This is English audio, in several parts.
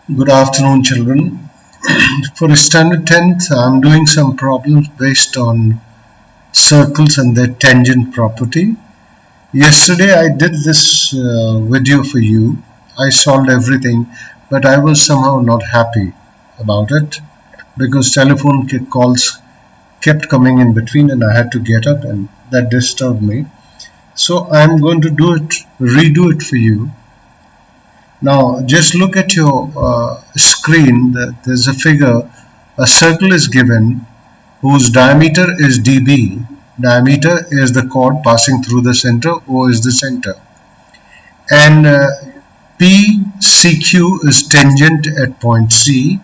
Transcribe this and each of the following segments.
Good afternoon, children. For standard 10th, I'm doing some problems based on circles and their tangent property. Yesterday, I did this video for you. I solved everything, but I was somehow not happy about it because telephone calls kept coming in between and I had to get up, and that disturbed me. So I'm going to redo it for you. Now, just look at your screen. There's a figure. A circle is given whose diameter is dB. Diameter is the chord passing through the center. O is the center. And PCQ is tangent at point C.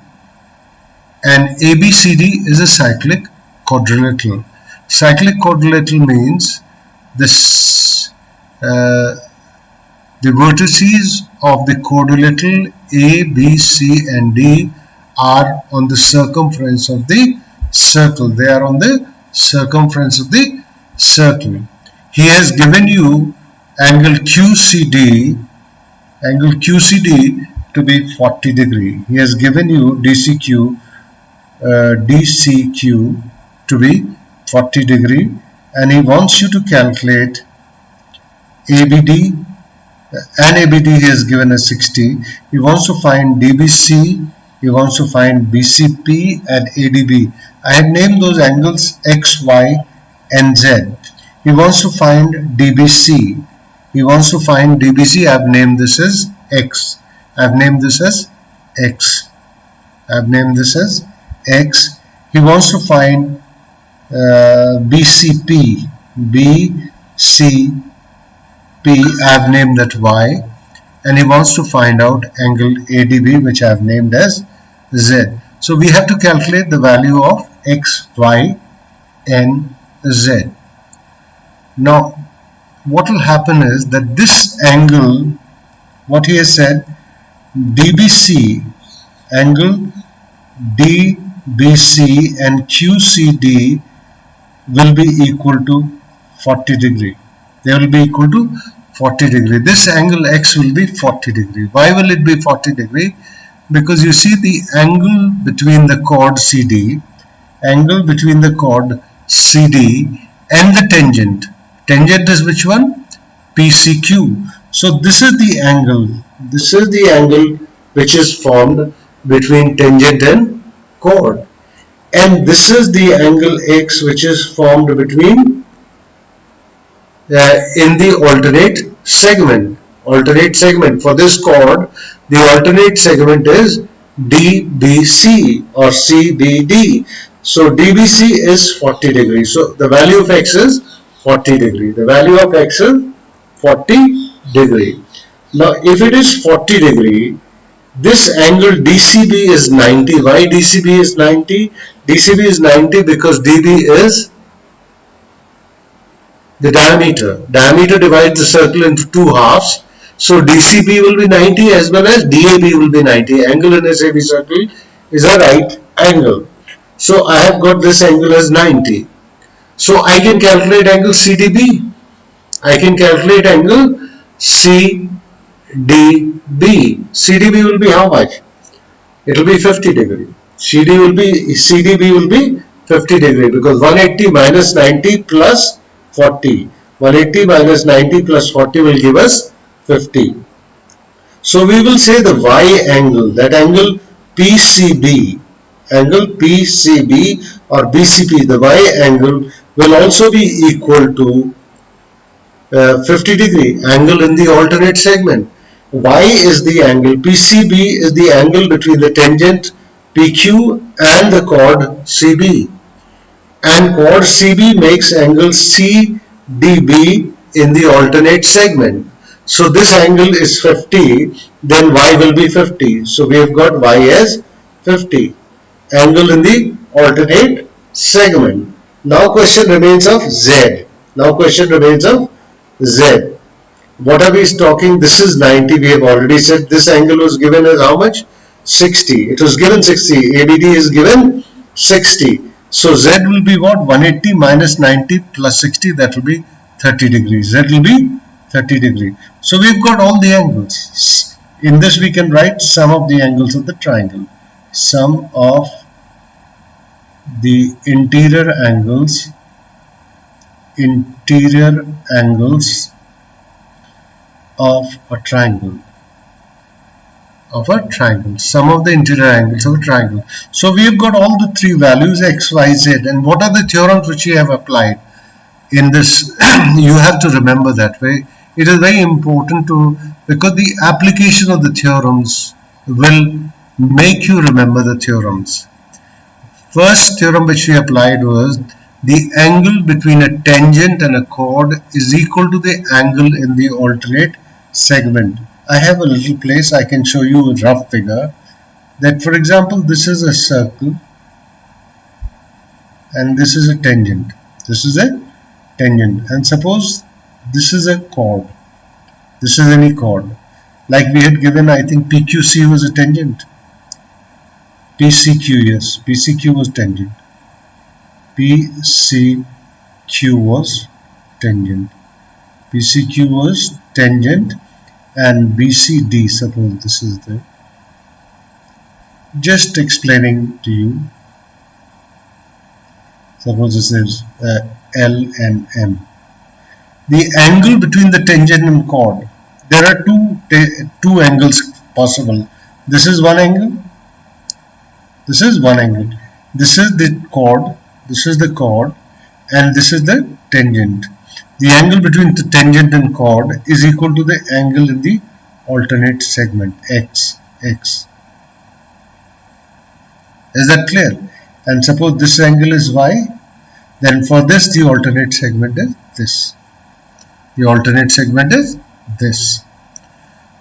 And ABCD is a cyclic quadrilateral. Cyclic quadrilateral means this. The vertices of the quadrilateral A, B, C and D are on the circumference of the circle. They are on the circumference of the circle. He has given you angle QCD to be 40 degree. He has given you DCQ to be 40 degree, and he wants you to calculate ABD. And ABD he has given as 60. He wants to find DBC, he wants to find BCP and ADB. I have named those angles X, Y and Z. He wants to find DBC. I have named this as X. He wants to find BCP. I have named that Y, and he wants to find out angle ADB, which I have named as Z. So we have to calculate the value of X, Y and Z. Now what will happen is that this angle, what he has said, DBC, angle DBC and QCD will be equal to 40 degree. They will be equal to 40 degree. This angle X will be 40 degree. Why will it be 40 degree? Because you see the angle between the chord CD and the tangent. Tangent is which one? PCQ. So this is the angle. Which is formed between tangent and chord. And this is the angle X which is formed between in the alternate segment. For this chord, the alternate segment is DBC or CBD. So DBC is 40 degrees. So the value of X is 40 degree. Now if it is 40 degree, this angle DCB is 90. Why DCB is 90? DCB is 90 because DB is the diameter. Diameter divides the circle into two halves. So DCB will be 90 as well as DAB will be 90. Angle in a semicircle is a right angle. So I have got this angle as 90. So I can calculate angle CDB. CDB will be how much? It will be 50 degree. CDB will be 50 degree because 180 minus 90 plus 40. 180 minus 90 plus 40 will give us 50. So we will say the Y angle, that angle PCB or BCP, the Y angle will also be equal to 50 degree, angle in the alternate segment. Y is the angle, PCB is the angle between the tangent PQ and the chord CB. And chord CB makes angle CDB in the alternate segment. So this angle is 50, then Y will be 50. So we have got Y as 50. Angle in the alternate segment. Now question remains of Z. What are we talking? This is 90. We have already said this angle was given as how much? 60. It was given 60. ABD is given 60. So Z will be what? 180 minus 90 plus 60. That will be 30 degrees. Z will be 30 degrees. So we've got all the angles. In this we can write sum of the angles of the triangle. Sum of the interior angles of a triangle. Sum of the interior angles of a triangle. So we have got all the three values x, y, z, and what are the theorems which we have applied in this? You have to remember that way. It is very important to, because the application of the theorems will make you remember the theorems. First theorem which we applied was the angle between a tangent and a chord is equal to the angle in the alternate segment. I have a little place, I can show you a rough figure that, for example, this is a circle and this is a tangent. This is a tangent, and suppose this is a chord. This is any chord. Like we had given, I think PQC was a tangent. PCQ, yes, PCQ was tangent. PCQ was tangent. PCQ was tangent, and BCD, suppose this is the, just explaining to you, suppose this is L and M. The angle between the tangent and chord, there are two angles possible. This is one angle, this is one angle. This is the chord, and this is the tangent. The angle between the tangent and chord is equal to the angle in the alternate segment, x. Is that clear? And suppose this angle is y, then for this the alternate segment is this. The alternate segment is this.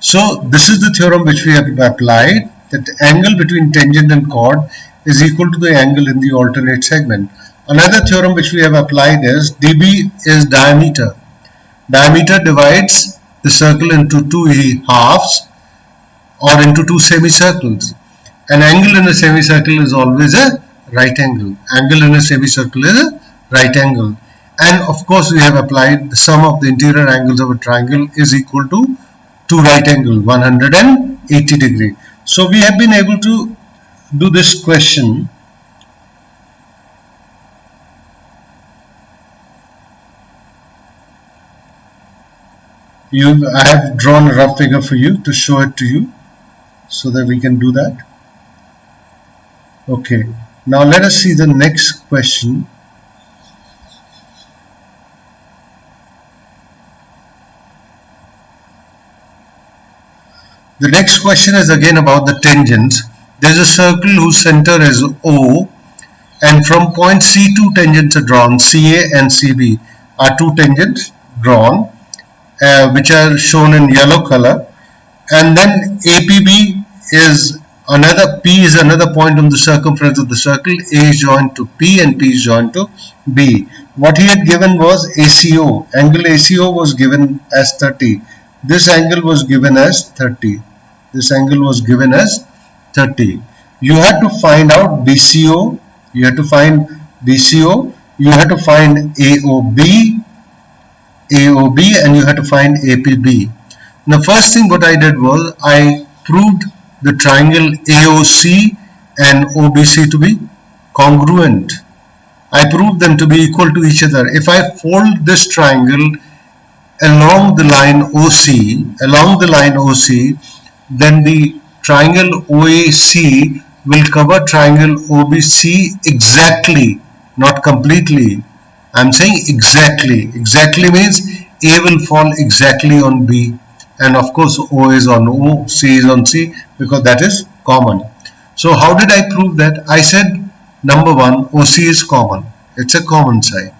So this is the theorem which we have applied, that the angle between tangent and chord is equal to the angle in the alternate segment. Another theorem which we have applied is dB is diameter. Diameter divides the circle into two halves or into two semicircles. An angle in a semicircle is always a right angle. Angle in a semicircle is a right angle. And of course we have applied the sum of the interior angles of a triangle is equal to two right angles, 180 degree. So we have been able to do this question. I have drawn a rough figure for you to show it to you so that we can do that. Okay, now let us see the next question. The next question is again about the tangents. There is a circle whose center is O, and from point C two tangents are drawn. CA and CB are two tangents drawn, which are shown in yellow color, and then APB is another, P is another point on the circumference of the circle. A is joined to P and P is joined to B. What he had given was ACO. Angle ACO was given as 30. This angle was given as 30. This angle was given as 30. You had to find out BCO. You had to find BCO. You had to find AOB, and you had to find APB. Now, first thing what I did was I proved the triangle AOC and OBC to be congruent. I proved them to be equal to each other. If I fold this triangle along the line OC, then the triangle OAC will cover triangle OBC exactly, not completely. I'm saying exactly. Exactly means A will fall exactly on B, and of course O is on O, C is on C, because that is common. So how did I prove that? I said, number one, OC is common. It's a common side.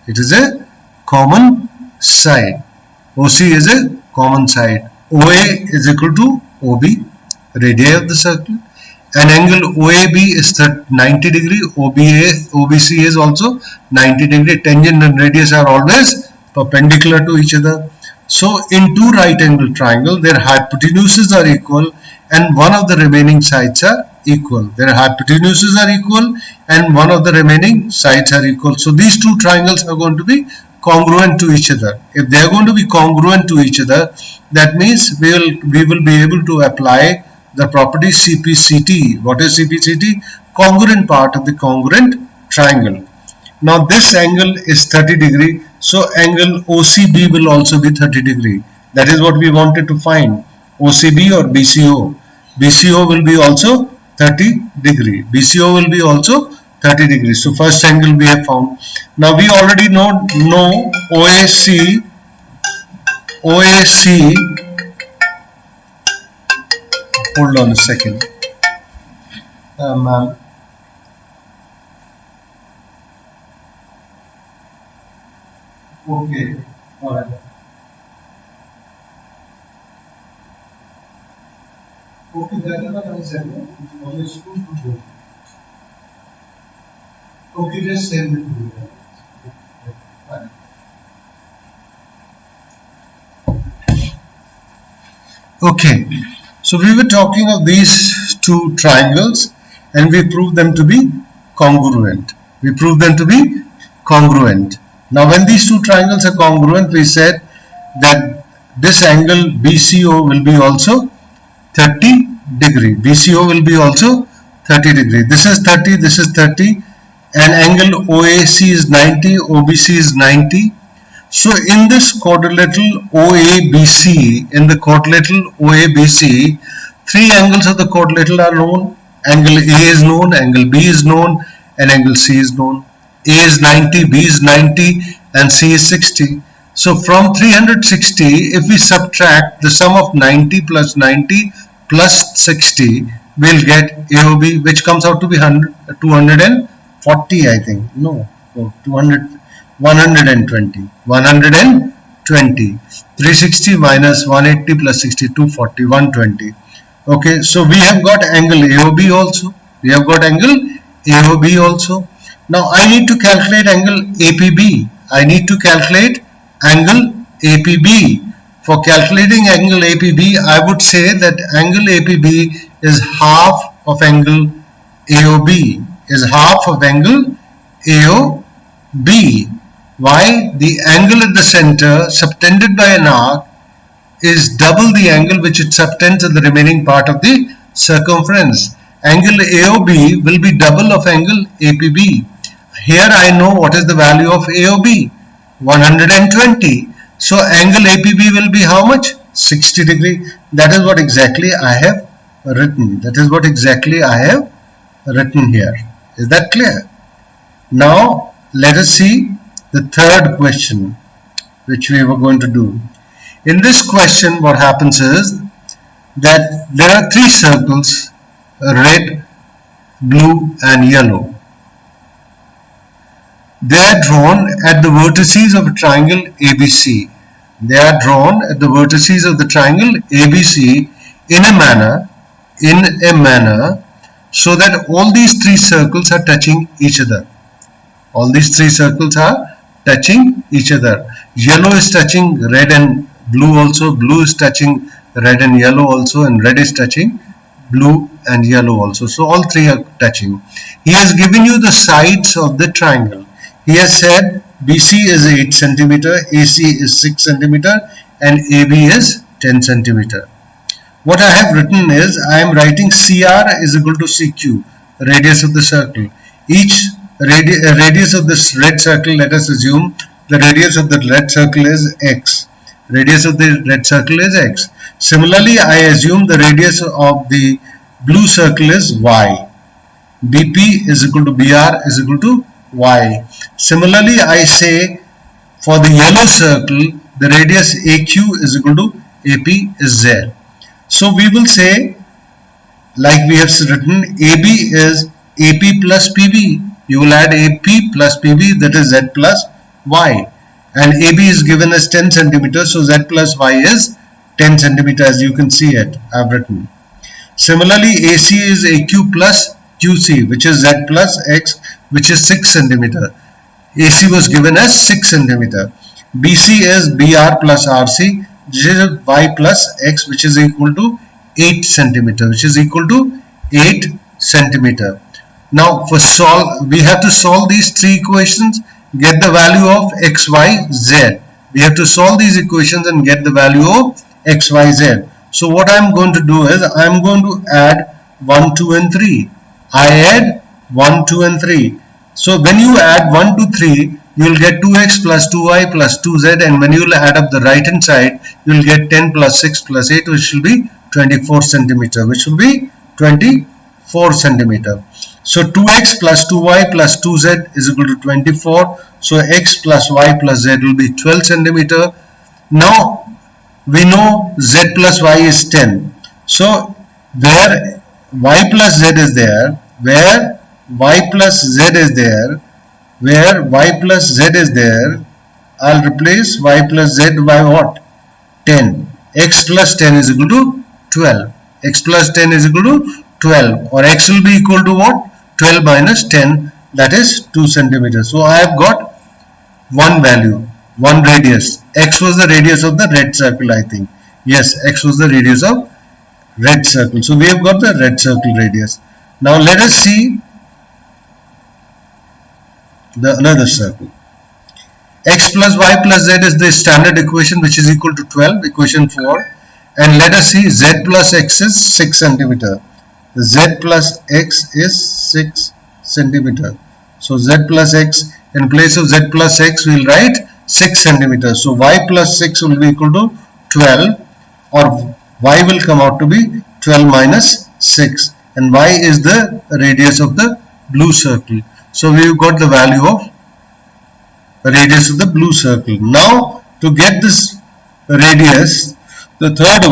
It is a common side. OC is a common side. OA is equal to OB, radii of the circle, and angle OAB is 90 degree, OBC is also 90 degree. Tangent and radius are always perpendicular to each other. So in two right angle triangle, their hypotenuses are equal and one of the remaining sides are equal. Their hypotenuses are equal and one of the remaining sides are equal. So these two triangles are going to be congruent to each other. If they are going to be congruent to each other, that means we will be able to apply the property CPCT. What is CPCT? Congruent part of the congruent triangle. Now this angle is 30 degree, so angle OCB will also be 30 degree. That is what we wanted to find, OCB or BCO. BCO will be also 30 degree. BCO will be also 30 degrees. So first angle we have found. Now we already know OAC. Hold on a second. Okay. All right. Okay, that is what I said. No? Okay, just send it to me. Okay, so we were talking of these two triangles and we proved them to be congruent. Now when these two triangles are congruent, we said that this angle BCO will be also 30 degree. BCO will be also 30 degree. This is 30, this is 30, and angle OAC is 90, OBC is 90. So in this quadrilateral OABC, three angles of the quadrilateral are known. Angle A is known, angle B is known, and angle C is known. A is 90, B is 90, and C is 60. So from 360, if we subtract the sum of 90 plus 60, we'll get AOB, which comes out to be 240, I think. No, 200. 120. 360 minus 180 plus 60, 240, 120. Okay, so we have got angle AOB also. Now I need to calculate angle APB. For calculating angle APB, I would say that angle APB is half of angle AOB. Why? The angle at the center subtended by an arc is double the angle which it subtends at the remaining part of the circumference. Angle AOB will be double of angle APB. Here I know what is the value of AOB, 120. So angle APB will be how much? 60 degree. That is what exactly I have written. Here. Is that clear? Now let us see the third question which we were going to do. In this question, what happens is that there are three circles, red, blue and yellow. They are drawn at the vertices of a triangle ABC. In a manner so that all these three circles are touching each other. Yellow is touching red and blue also, blue is touching red and yellow also, and red is touching blue and yellow also. So all three are touching. He has given you the sides of the triangle. He has said BC is 8 cm, AC is 6 cm, and AB is 10 cm. What I have written is, I am writing CR is equal to CQ, radius of the circle. Each radius of this red circle, let us assume the radius of the red circle is X. Similarly, I assume the radius of the blue circle is Y. BP is equal to BR is equal to Y. Similarly, I say for the yellow circle, the radius AQ is equal to AP is Z. So we will say, like we have written, AB is AP plus PB. You will add AP plus PB, that is Z plus Y. And AB is given as 10 cm, so Z plus Y is 10 cm, as you can see it, I have written. Similarly, AC is AQ plus QC, which is Z plus X, which is 6 cm. AC was given as 6 cm. BC is BR plus RC, which is Y plus X, which is equal to 8 cm, Now for we have to solve these three equations get the value of x, y, z. We have to solve these equations and get the value of x, y, z. So what I'm going to do is I'm going to add 1, 2 and 3. I add 1, 2 and 3. So when you add 1 to 3, you will get 2x plus 2y plus 2z, and when you will add up the right hand side, you will get 10 plus 6 plus 8, which will be 24 centimeter, which will be 24 centimeter. So 2x plus 2y plus 2z is equal to 24. So x plus y plus z will be 12 centimeter. Now we know z plus y is 10. So where y plus z is there, where y plus z is there, where y plus z is there, I'll replace y plus z by what? 10. X plus 10 is equal to 12. X plus 10 is equal to 12, or x will be equal to what? 12 minus 10, that is 2 centimeters. So I have got one value, one radius. X was the radius of the red circle, I think. Yes, x was the radius of red circle. So we have got the red circle radius. Now let us see another circle. X plus y plus z is the standard equation, which is equal to 12, equation 4. And let us see, z plus x is 6 centimeter. Z plus x is 6 centimeter. So z plus x, in place of z plus x we will write 6 centimeters. So y plus 6 will be equal to 12, or y will come out to be 12 minus 6, and y is the radius of the blue circle. So we have got the value of radius of the blue circle. Now to get this radius, the third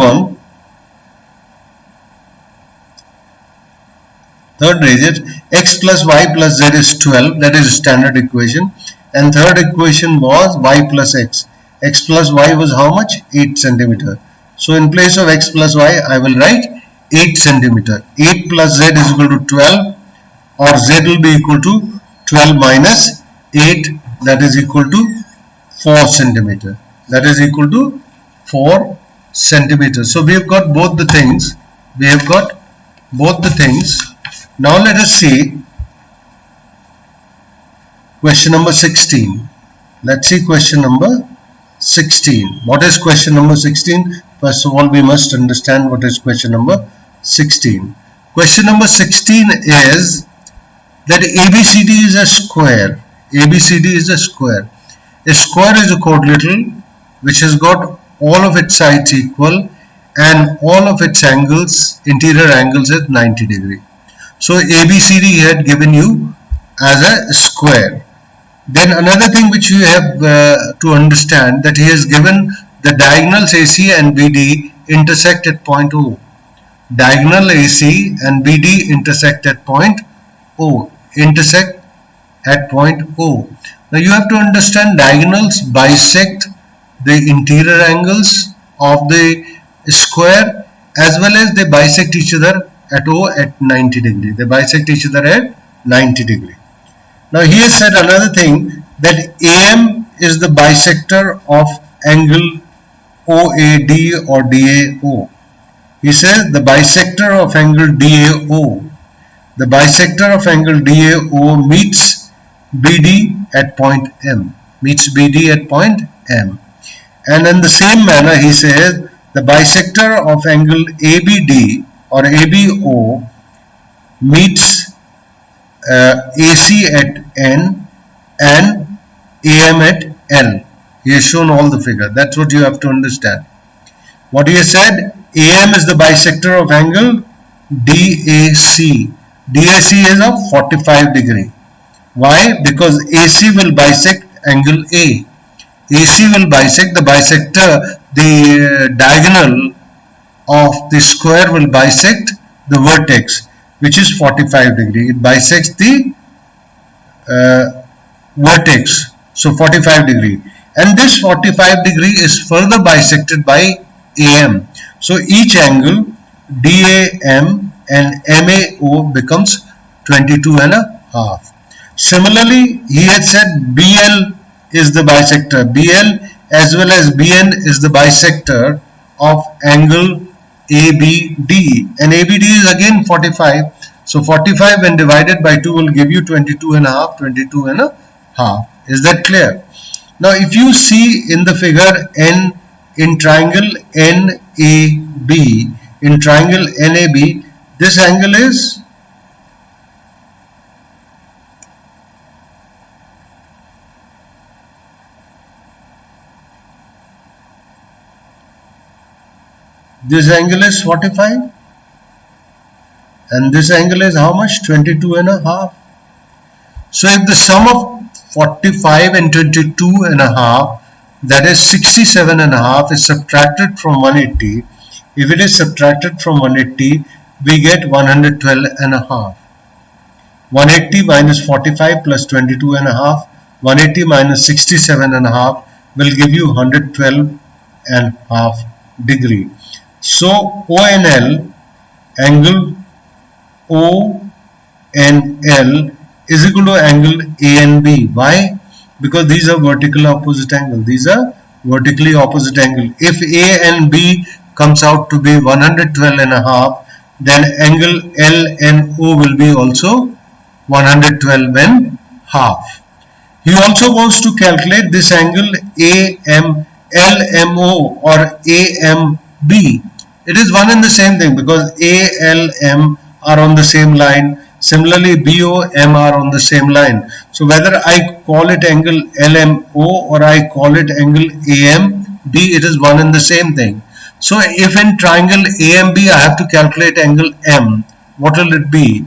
radius, x plus y plus z is 12, that is a standard equation, and third equation was y plus x. X plus y was how much? 8 centimeter. So in place of x plus y I will write 8 centimeter. 8 plus z is equal to 12, or z will be equal to 12 minus 8, that is equal to 4 centimeter. That is equal to 4 centimeters. So we have got both the things. We have got both the things. Now let us see question number 16. Let's see question number 16. What is question number 16? First of all, we must understand what is question number 16. Question number 16 is that ABCD is a square. ABCD is a square. A square is a quadrilateral which has got all of its sides equal and all of its angles, interior angles, at 90 degree. So ABCD had given you as a square. Then another thing which you have to understand, that he has given the diagonals AC and BD intersect at point O. Diagonal AC and BD intersect at point O. Intersect at point O. Now you have to understand, diagonals bisect the interior angles of the square, as well as they bisect each other at O at 90 degree. They bisect each other at 90 degree. Now he has said another thing, that AM is the bisector of angle OAD or DAO. He says the bisector of angle DAO. The bisector of angle DAO meets BD at point M. Meets BD at point M. And in the same manner, he says the bisector of angle ABD or ABO meets AC at N and AM at L. He has shown all the figure. That's what you have to understand. What he has said, AM is the bisector of angle DAC. DAC is of 45 degree. Why? Because AC will bisect angle A. AC will bisect the bisector, the diagonal of the square will bisect the vertex, which is 45 degree. It bisects the vertex, so 45 degree. And this 45 degree is further bisected by AM. So each angle DAM and MAO becomes 22 and a half. Similarly, he had said BL is the bisector. BL as well as BN is the bisector of angle ABD, and ABD is again 45. So 45 when divided by 2 will give you 22 and a half, 22 and a half. Is that clear? Now if you see in the figure N in triangle NAB, in triangle NAB, this angle is this angle is 45 and this angle is how much? 22 and a half. So if the sum of 45 and 22 and a half, that is 67 and a half, is subtracted from 180, if it is subtracted from 180, we get 112 and a half. 180 minus 45 plus 22 and a half, 180 minus 67 and a half will give you 112 and half degree. So ONL, angle ONL is equal to angle ANB. Why? Because these are vertical opposite angle. These are vertically opposite angle. If A and B comes out to be 112 and a half, then angle LNO will be also 112 and half. He also wants to calculate this angle LMO or AMB. It is one and the same thing because ALM are on the same line. Similarly, BOM are on the same line. So whether I call it angle LMO or I call it angle AMB, it is one and the same thing. So if in triangle AMB I have to calculate angle M, what will it be?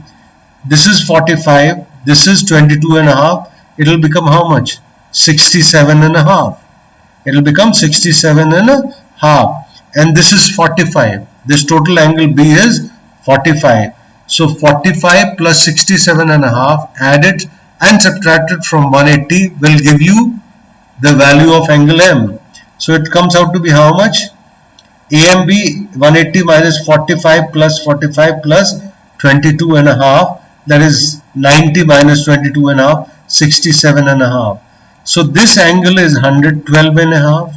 This is 45, this is 22 and a half. It will become how much? 67 and a half. It will become 67 and a half. And this is 45. This total angle B is 45. So 45 plus 67 and a half added and subtracted from 180 will give you the value of angle M. So it comes out to be how much? AMB 180 minus 45 plus 45 plus 22 and a half, that is 90 minus 22 and a half, 67 and a half. So this angle is 112 and a half.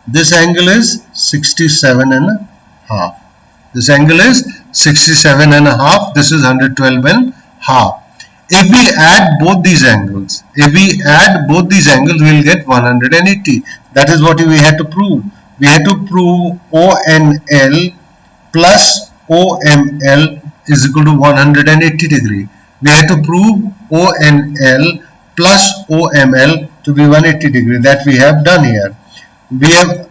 This angle is 67 and a half. This angle is 67 and a half. This is 112 and half. If we add both these angles, we will get 180. That is what we had to prove. We had to prove ONL plus OML is equal to 180 degree. We had to prove ONL plus OML to be 180 degree. That we have done here. We have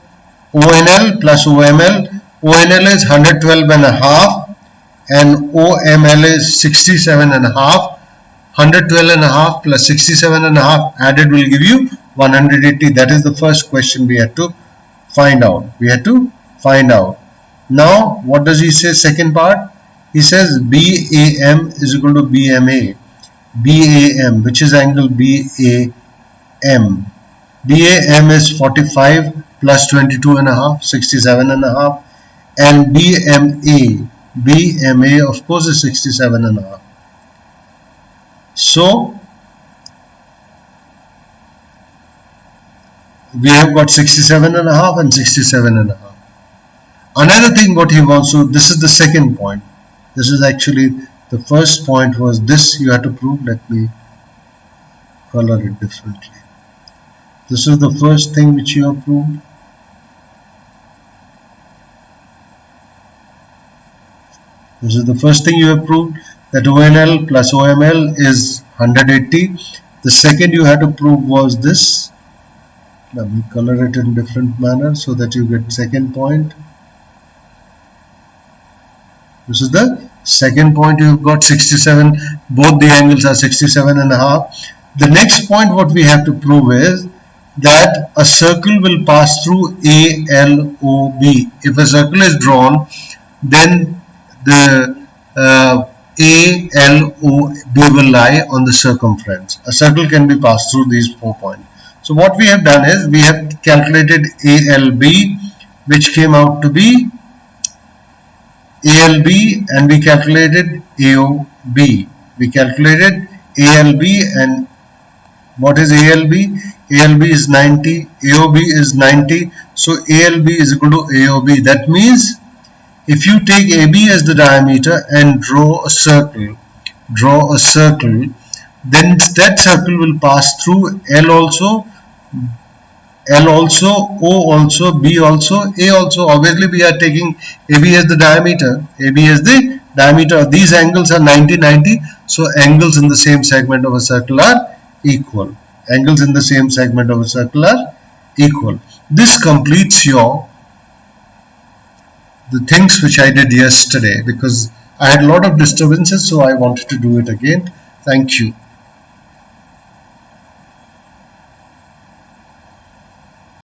ONL plus OML. ONL is 112 and a half and OML is 67 and a half. 112 and a half plus 67 and a half added will give you 180. That is the first question we had to find out. Now what does he say second part? He says BAM is equal to BMA. BAM, which is angle BAM. BAM is 45 plus 22 and a half, 67 and a half, and BMA of course is 67 and a half. So we have got 67 and a half and 67 and a half. Another thing what he wants to, this is the second point. This is actually the first point was this you have to prove. Let me color it differently. This is the first thing which you have proved. This is the first thing you have proved, that ONL plus OML is 180. The second you had to prove was this. Let me color it in different manner so that you get second point. This is the second point. You've got 67. Both the angles are 67 and a half. The next point what we have to prove is that a circle will pass through ALOB. If a circle is drawn, then the ALOB will lie on the circumference. A circle can be passed through these 4 points. So what we have done is we have calculated ALB, which came out to be ALB, and we calculated AOB. We calculated ALB, and what is ALB? ALB is 90, AOB is 90. So ALB is equal to AOB. That means if you take AB as the diameter and draw a circle, then that circle will pass through L also, O also, B also, A also. Obviously, we are taking AB as the diameter. AB as the diameter. These angles are 90-90. So angles in the same segment of a circle are equal. Angles in the same segment of a circle are equal. This completes the things which I did yesterday, because I had a lot of disturbances, so I wanted to do it again. Thank you.